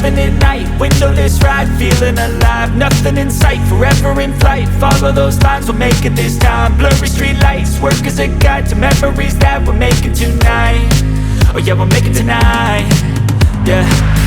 having it night, windowless ride, feeling alive. Nothing in sight, forever in flight. Follow those lines, we'll make it this time. Blurry street lights, work as a guide to memories that we're making tonight. Oh yeah, we'll make it tonight. Yeah.